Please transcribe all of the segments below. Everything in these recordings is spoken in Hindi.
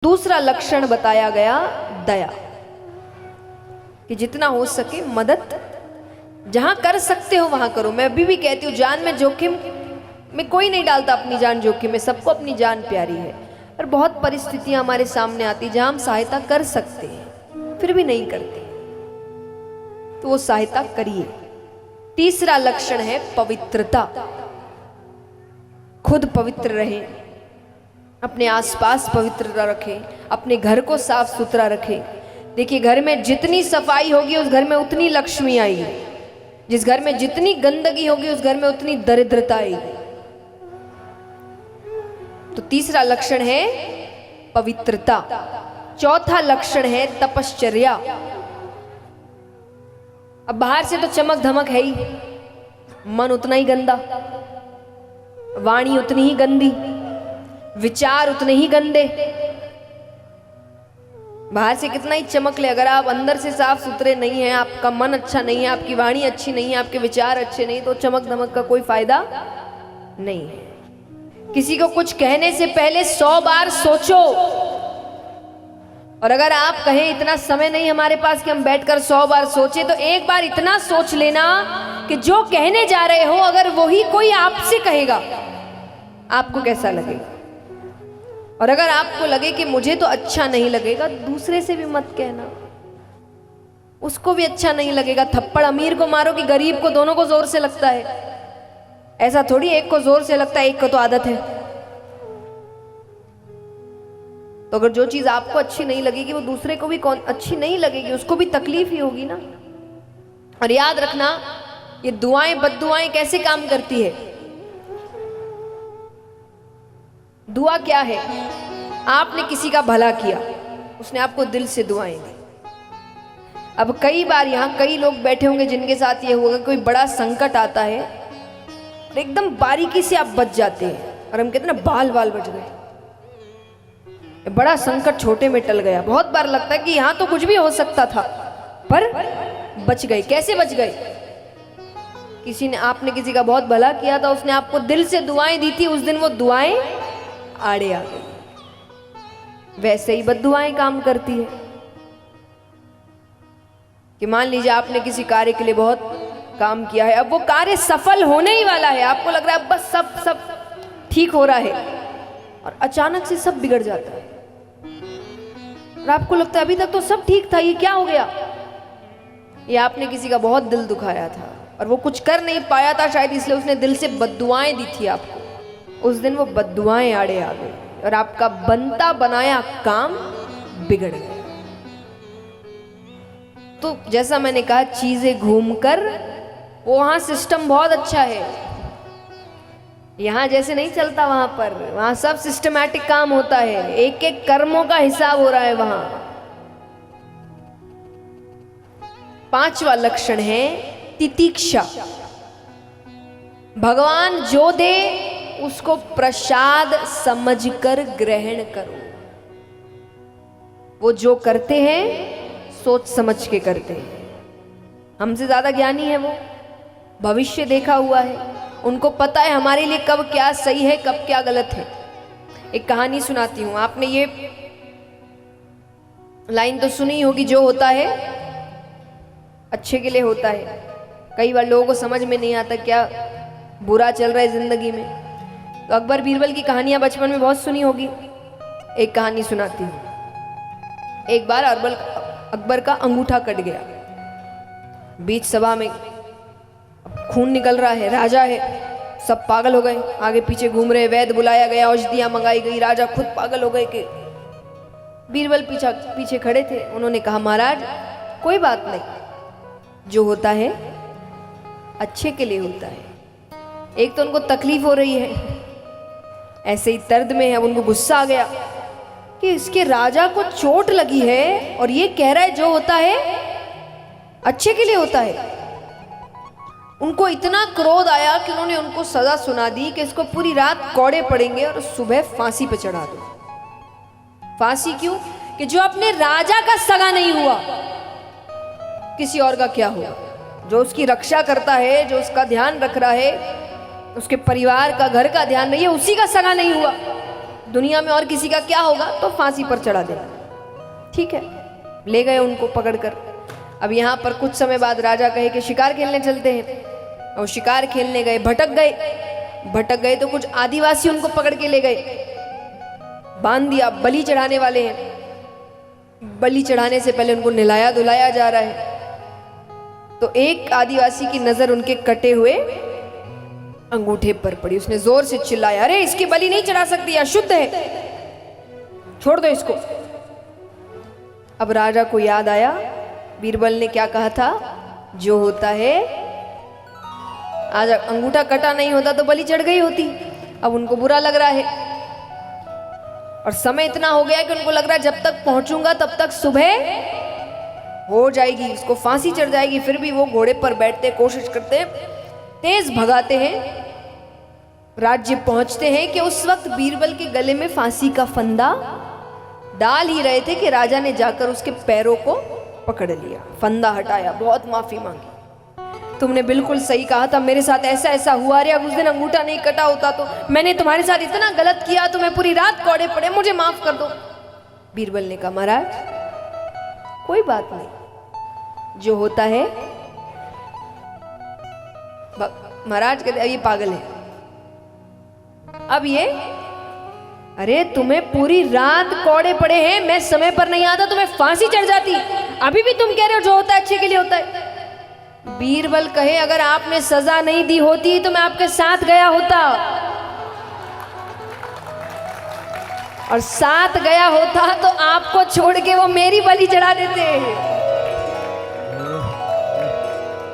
दूसरा लक्षण बताया गया दया, कि जितना हो सके मदद जहां कर सकते हो वहां करो। मैं अभी भी कहती हूँ, जान में जोखिम में कोई नहीं डालता अपनी जान जोखिम में, सबको अपनी जान प्यारी है। पर बहुत परिस्थितियां हमारे सामने आती जहां हम सहायता कर सकते हैं फिर भी नहीं करते, तो वो सहायता करिए। तीसरा लक्षण है पवित्रता। खुद पवित्र रहें, अपने आसपास पवित्रता रखें, अपने घर को साफ सुथरा रखें। देखिए, घर में जितनी सफाई होगी उस घर में उतनी लक्ष्मी आएगी, जिस घर में जितनी गंदगी होगी उस घर में उतनी दरिद्रता आएगी। तो तीसरा लक्षण है पवित्रता। चौथा लक्षण है तपश्चर्या। अब बाहर से तो चमक धमक है ही, मन उतना ही गंदा, वाणी उतनी ही गंदी, विचार उतने ही गंदे। बाहर से कितना ही चमक ले, अगर आप अंदर से साफ सुथरे नहीं हैं, आपका मन अच्छा नहीं है, आपकी वाणी अच्छी नहीं है, आपके विचार अच्छे नहीं, तो चमक धमक का कोई फायदा नहीं है। किसी को कुछ कहने से पहले 100 बार सोचो। और अगर आप कहें इतना समय नहीं हमारे पास कि हम बैठकर 100 बार सोचें, तो एक बार इतना सोच लेना कि जो कहने जा रहे हो अगर वही कोई आपसे कहेगा आपको कैसा लगेगा। और अगर आपको लगे कि मुझे तो अच्छा नहीं लगेगा, दूसरे से भी मत कहना, उसको भी अच्छा नहीं लगेगा। थप्पड़ अमीर को मारो कि गरीब को, दोनों को जोर से लगता है। ऐसा थोड़ी एक को जोर से लगता है, एक को तो आदत है। तो अगर जो चीज आपको अच्छी नहीं लगेगी वो दूसरे को भी कौन अच्छी नहीं लगेगी, उसको भी तकलीफ ही होगी ना। और याद रखना, ये दुआएं बद्दुआएं कैसे काम करती है। दुआ क्या है? आपने किसी का भला किया, उसने आपको दिल से दुआएं दी। अब कई बार यहाँ कई लोग बैठे होंगे जिनके साथ ये होगा, कोई बड़ा संकट आता है और एकदम बारीकी से आप बच जाते हैं, और हम कहते हैं ना बाल बाल बच गए, बड़ा संकट छोटे में टल गया। बहुत बार लगता है कि यहाँ तो कुछ भी हो सकता था, पर बच गए। कैसे बच गए? किसी ने, आपने किसी का बहुत भला किया था, उसने आपको दिल से दुआएं दी थी, उस दिन वो दुआएं आड़े आ गई। वैसे ही बद्दुआएं काम करती है कि मान लीजिए आपने किसी कार्य के लिए बहुत काम किया है, अब वो कार्य सफल होने ही वाला है, आपको लग रहा है बस सब ठीक हो रहा है, और अचानक से सब बिगड़ जाता है और आपको लगता है अभी तक तो सब ठीक था, ये क्या हो गया? ये आपने किसी का बहुत दिल दुखाया था और वो कुछ कर नहीं पाया था शायद, इसलिए उसने दिल से बद्दुआएं दी थी आपको। उस दिन वो बद्दुआएं आड़े आ गई और आपका बनता बनाया काम बिगड़ गया। तो जैसा मैंने कहा, चीजें घूमकर, वहां सिस्टम बहुत अच्छा है, यहां जैसे नहीं चलता वहां पर। वहां सब सिस्टमैटिक काम होता है, एक एक कर्मों का हिसाब हो रहा है वहां। पांचवा लक्षण है तितीक्षा। भगवान जो दे उसको प्रसाद समझकर ग्रहण करो। वो जो करते हैं सोच समझ के करते हैं। हमसे ज्यादा ज्ञानी है वो, भविष्य देखा हुआ है, उनको पता है हमारे लिए कब क्या सही है कब क्या गलत है। एक कहानी सुनाती हूं, आपने ये लाइन तो सुनी होगी, जो होता है अच्छे के लिए होता है। कई बार लोगों को समझ में नहीं आता क्या बुरा चल रहा है जिंदगी में। तो अकबर बीरबल की कहानियां बचपन में बहुत सुनी होगी। एक कहानी सुनाती हूं। एक बार अकबर का अंगूठा कट गया, बीच सभा में खून निकल रहा है, राजा है, सब पागल हो गए, आगे पीछे घूम रहे, वैद्य बुलाया गया, औषधियां मंगाई गई, राजा खुद पागल हो गए कि बीरबल पीछे खड़े थे। उन्होंने कहा, महाराज कोई बात नहीं, जो होता है अच्छे के लिए होता है। एक तो उनको तकलीफ हो रही है, ऐसे ही दर्द में है, उनको गुस्सा आ गया कि इसके राजा को चोट लगी है और ये कह रहा है जो होता है अच्छे के लिए होता है। उनको इतना क्रोध आया कि उन्होंने उनको सजा सुना दी कि इसको पूरी रात कौड़े पड़ेंगे और सुबह फांसी पे चढ़ा दो। फांसी क्यों? कि जो अपने राजा का सगा नहीं हुआ, किसी और का क्या हुआ? जो उसकी रक्षा करता है, जो उसका ध्यान रख रहा है, उसके परिवार का, घर का ध्यान नहीं है, उसी का सगा नहीं हुआ। दुनिया में और किसी का क्या होगा, तो फांसी पर चढ़ा देना। ठीक है, ले गए उनको पकड़कर। अब यहाँ पर कुछ समय बाद राजा कहे कि शिकार खेलने चलते हैं, और शिकार खेलने गए, भटक गए तो कुछ आदिवासी उनको पकड़ के ले गए, बांध दिया, बलि चढ़ाने वाले हैं। बलि चढ़ाने से पहले उनको नहलाया धुलाया जा रहा है। तो एक आदिवासी की नजर उनके कटे हुए अंगूठे पर पड़ी। उसने जोर से चिल्लाया, अरे इसकी बलि नहीं चढ़ा सकती, अशुद्ध है, छोड़ दो इसको। अब राजा को याद आया बीरबल ने क्या कहा था, जो होता है, आज अंगूठा कटा नहीं होता तो बलि चढ़ गई होती। अब उनको बुरा लग रहा है, और समय इतना हो गया कि उनको लग रहा है जब तक पहुंचूंगा तब तक सुबह हो जाएगी, उसको फांसी चढ़ जाएगी। फिर भी वो घोड़े पर बैठते, कोशिश करते, तेज भगाते हैं, राज्य पहुंचते हैं कि उस वक्त बीरबल के गले में फांसी का फंदा डाल ही रहे थे कि राजा ने जाकर उसके पैरों को पकड़ लिया, फंदा हटाया, बहुत माफी मांगी। तुमने बिल्कुल सही कहा था, मेरे साथ ऐसा ऐसा हुआ, अरे अब उस दिन अंगूठा नहीं कटा होता तो मैंने तुम्हारे साथ इतना गलत किया, तुम्हें पूरी रात कौड़े पड़े, मुझे माफ कर दो। बीरबल ने कहा, महाराज कोई बात नहीं, जो होता है। महाराज कहते ये पागल है। अब ये, अरे तुम्हें पूरी रात कौड़े पड़े हैं, मैं समय पर नहीं आता तुम्हें फांसी चढ़ जाती, अभी भी तुम कह रहे हो जो होता है अच्छे के लिए होता है। बीरबल कहे, अगर आपने सजा नहीं दी होती तो मैं आपके साथ गया होता, और साथ गया होता तो आपको छोड़ के वो मेरी बलि चढ़ा देते।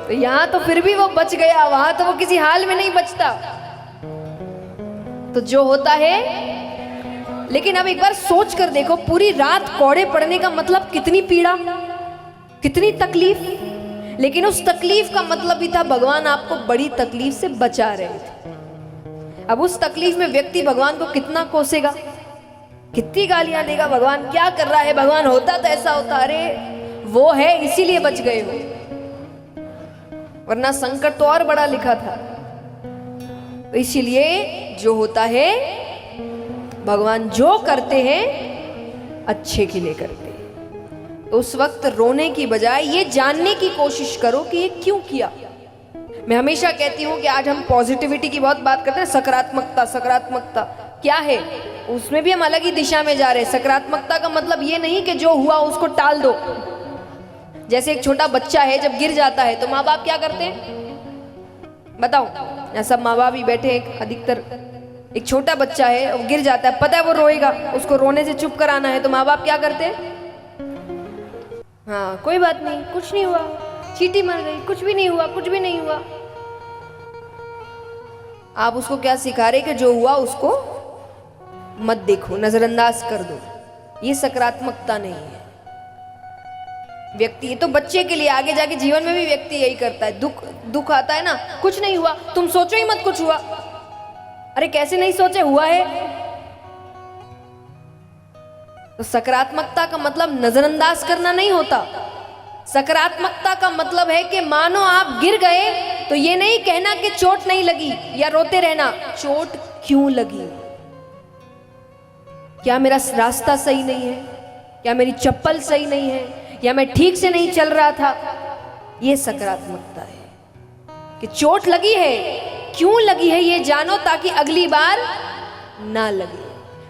तो यहां तो फिर भी वो बच गया, वहां तो वो किसी हाल में नहीं बचता। तो जो होता है, लेकिन अब एक बार सोच कर देखो, पूरी रात कौड़े पड़ने का मतलब कितनी पीड़ा, कितनी तकलीफ। लेकिन उस तकलीफ का मतलब भी था भगवान आपको बड़ी तकलीफ से बचा रहे थे। अब उस तकलीफ में व्यक्ति भगवान को कितना कोसेगा, कितनी गालियां देगा, भगवान क्या कर रहा है, भगवान होता तो ऐसा होता, अरे वो है इसीलिए बच गए हो, वरना संकट तो और बड़ा लिखा था। तो इसीलिए जो होता है, भगवान जो करते हैं अच्छे के लिए करते हैं। तो उस वक्त रोने की बजाय ये जानने की कोशिश करो कि ये क्यों किया। मैं हमेशा कहती हूँ कि आज हम पॉजिटिविटी की बहुत बात करते हैं, सकारात्मकता, सकारात्मकता क्या है, उसमें भी हम अलग ही दिशा में जा रहे हैं। सकारात्मकता का मतलब ये नहीं कि जो हुआ उसको टाल दो। जैसे एक छोटा बच्चा है, जब गिर जाता है तो माँ बाप क्या करते हैं, बताओ, यहाँ सब माँ बाप ही बैठे हैं अधिकतर। एक छोटा बच्चा है, वो गिर जाता है, पता है वो रोएगा, उसको रोने से चुप कराना है, तो माँ बाप क्या करते हैं, हाँ कोई बात नहीं, कुछ नहीं हुआ, चींटी मर गई, कुछ भी नहीं हुआ, कुछ भी नहीं हुआ। आप उसको क्या सिखा रहे कि जो हुआ उसको मत देखो, नजरअंदाज कर दो। ये सकारात्मकता नहीं है। व्यक्ति, ये तो बच्चे के लिए, आगे जाके जीवन में भी व्यक्ति यही करता है। दुख आता है ना, कुछ नहीं हुआ, तुम सोचो ही मत कुछ हुआ। अरे कैसे नहीं सोचे, हुआ है। तो सकारात्मकता का मतलब नजरअंदाज करना नहीं होता। सकारात्मकता का मतलब है कि मानो आप गिर गए तो ये नहीं कहना कि चोट नहीं लगी या रोते रहना, चोट क्यों लगी, क्या मेरा रास्ता सही नहीं है, क्या मेरी चप्पल सही नहीं है, या मैं ठीक से नहीं चल रहा था। ये सकारात्मकता है कि चोट लगी है, क्यों लगी है ये जानो, ताकि अगली बार ना लगे।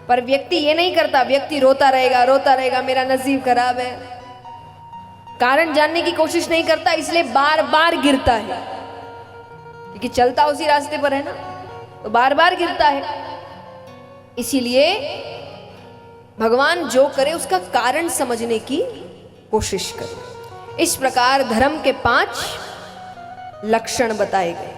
पर व्यक्ति ये नहीं करता, व्यक्ति रोता रहेगा, मेरा नसीब खराब है, कारण जानने की कोशिश नहीं करता, इसलिए बार बार गिरता है, क्योंकि चलता उसी रास्ते पर है ना, तो बार बार गिरता है। इसीलिए भगवान जो करे उसका कारण समझने की कोशिश करे। इस प्रकार धर्म के 5 लक्षण बताए गए।